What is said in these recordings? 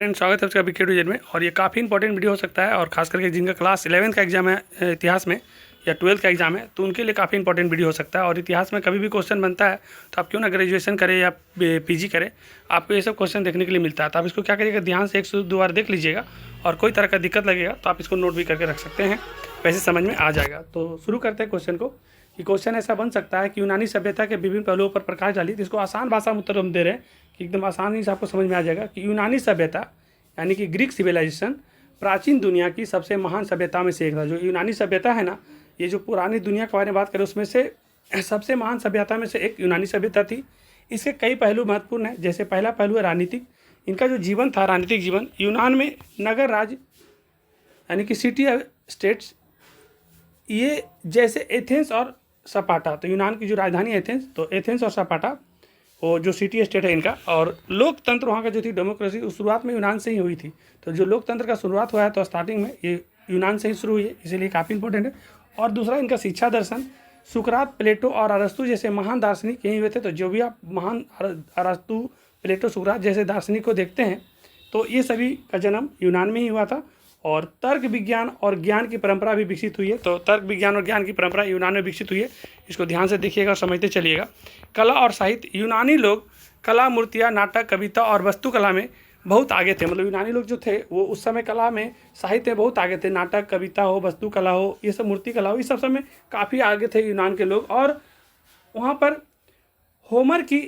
Friend, स्वागत है आपका बीके डिवीजन में। और ये काफ़ी इंपॉर्टेंट वीडियो हो सकता है, और खास करके जिनका क्लास 11th का एग्जाम है इतिहास में, या 12th का एग्जाम है, तो उनके लिए काफ़ी इंपॉर्टेंट वीडियो हो सकता है। और इतिहास में कभी भी क्वेश्चन बनता है तो आप क्यों ना ग्रेजुएशन करें या पीजी करें, आपको ये सब क्वेश्चन देखने के लिए मिलता है। तो आप इसको क्या करिएगा, ध्यान से 102 बार देख लीजिएगा, और कोई तरह का दिक्कत लगेगा तो आप इसको नोट भी करके रख सकते हैं, वैसे समझ में आ जाएगा। तो शुरू करते हैं क्वेश्चन को। कि क्वेश्चन ऐसा बन सकता है कि यूनानी सभ्यता के विभिन्न पहलुओं पर प्रकाश डाली। तो इसको आसान भाषा में उत्तर हम दे रहे हैं कि एकदम आसानी से आपको समझ में आ जाएगा कि यूनानी सभ्यता यानी कि ग्रीक सिविलाइजेशन प्राचीन दुनिया की सबसे महान सभ्यता में से एक था। जो यूनानी सभ्यता है ना, ये जो पुरानी दुनिया के बारे में बात करें उसमें से सबसे महान सभ्यता में से एक यूनानी सभ्यता थी। इसके कई पहलू महत्वपूर्ण हैं। जैसे पहला पहलू है राजनीतिक। इनका जो जीवन था, राजनीतिक जीवन, यूनान में नगर राज्य यानी कि सिटी स्टेट्स, ये जैसे एथेंस और स्पार्टा, तो यूनान की जो राजधानी एथेंस, तो एथेंस और स्पार्टा वो जो सिटी स्टेट है इनका। और लोकतंत्र वहाँ का जो थी, डेमोक्रेसी, उस शुरुआत में यूनान से ही हुई थी। तो जो लोकतंत्र का शुरुआत हुआ है तो स्टार्टिंग में ये यूनान से ही शुरू हुई है, इसीलिए काफ़ी इंपॉर्टेंट है। और दूसरा इनका शिक्षा दर्शन, सुकरात, प्लेटो और अरस्तु जैसे महान दार्शनिक यहीं हुए थे। तो जो भी आप महान अरस्तु, प्लेटो, सुकरात जैसे दार्शनिक को देखते हैं तो ये सभी का जन्म यूनान में ही हुआ था। और तर्क विज्ञान और ज्ञान की परंपरा भी विकसित हुई है। तो तर्क विज्ञान और ज्ञान की परंपरा यूनान में विकसित हुई है, इसको ध्यान से देखिएगा और समझते चलिएगा। कला और साहित्य, यूनानी लोग कला, मूर्तियाँ, नाटक, कविता और वास्तुकला में बहुत आगे थे। मतलब यूनानी लोग जो थे वो उस समय कला में, साहित्य में बहुत आगे थे। नाटक, कविता हो, वास्तुकला हो, ये सब, मूर्ति कला हो, इस सब समय काफ़ी आगे थे यूनान के लोग। और वहाँ पर होमर की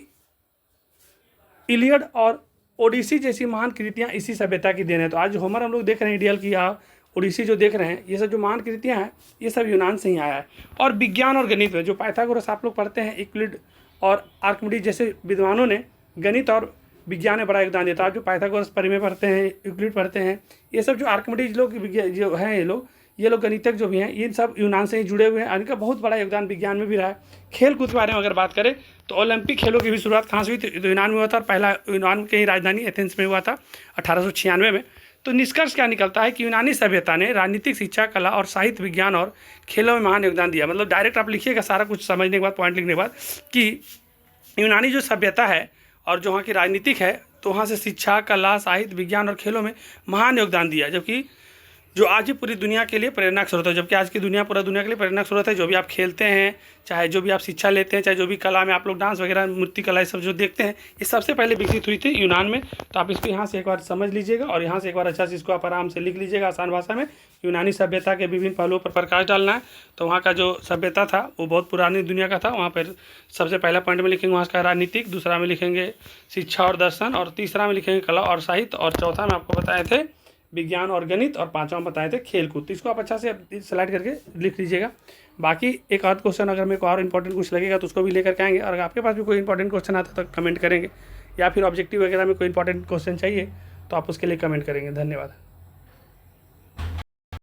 इलियड और ओडिसी जैसी महान कृतियाँ इसी सभ्यता की देन है। तो आज जो होमर हम लोग देख रहे हैं, इडियल की या ओडिसी जो देख रहे हैं, ये सब जो महान कृतियाँ हैं ये सब यूनान से ही आया है। और विज्ञान और गणित में जो पाइथागोरस आप लोग पढ़ते हैं, यूक्लिड और आर्किमिडीज जैसे विद्वानों ने गणित और विज्ञान में बड़ा योगदान दिया था। आप जो पाइथागोरस परिमेय पढ़ते हैं, यूक्लिड पढ़ते हैं, ये सब जो आर्किमिडीज लोग जो हैं, ये लोग गणितज्ञ जो भी हैं, ये सब यूनान से ही जुड़े हुए हैं। इनका बहुत बड़ा योगदान विज्ञान में भी रहा है। खेल कूद के बारे में अगर बात करें तो ओलंपिक खेलों की भी शुरुआत कहाँ से हुई थी? तो यूनान में हुआ था। और पहला यूनान की राजधानी एथेंस में हुआ था 1896 में। तो निष्कर्ष क्या निकलता है कि यूनानी सभ्यता ने राजनीतिक, शिक्षा, कला और साहित्य, विज्ञान और खेलों में महान योगदान दिया। मतलब डायरेक्ट आप लिखिएगा सारा कुछ समझने के बाद, पॉइंट लिखने के बाद, कि यूनानी जो सभ्यता है और जो वहाँ की राजनीतिक है, तो वहाँ से शिक्षा, कला, साहित्य, विज्ञान और खेलों में महान योगदान दिया। जबकि जो आज ही पूरी दुनिया के लिए प्रेरणा का स्रोत है, जबकि आज की दुनिया पूरा दुनिया के लिए प्रेरणा का स्रोत है। जो भी आप खेलते हैं, चाहे जो भी आप शिक्षा लेते हैं, चाहे जो भी कला में आप लोग डांस वगैरह, मूर्ति कला, ये सब जो देखते हैं, ये सबसे पहले विकसित हुई थी यूनान में। तो आप इसको यहाँ से एक बार समझ लीजिएगा, और यहाँ से एक बार अच्छा से इसको आप आराम से लिख लीजिएगा आसान भाषा में। यूनानी सभ्यता के विभिन्न पहलुओं पर प्रकाश डालना है। तो वहाँ का जो सभ्यता था वो बहुत पुरानी दुनिया का था। वहाँ पर सबसे पहला पॉइंट में लिखेंगे वहाँ का राजनीतिक, दूसरा में लिखेंगे शिक्षा और दर्शन, और तीसरा में लिखेंगे कला और साहित्य, और चौथा में आपको बताए थे विज्ञान और गणित, और पांचवा बताए थे खेल कूद। तो इसको आप अच्छा से स्लाइड करके लिख लीजिएगा। बाकी एक आध क्वेश्चन अगर मेरे को और इंपॉर्टेंट कुछ लगेगा तो उसको भी लेकर के आएंगे। और अगर आपके पास भी कोई इंपॉर्टेंट क्वेश्चन आता है तो कमेंट करेंगे, या फिर ऑब्जेक्टिव वगैरह में कोई इंपॉर्टेंट क्वेश्चन चाहिए तो आप उसके लिए कमेंट करेंगे। धन्यवाद।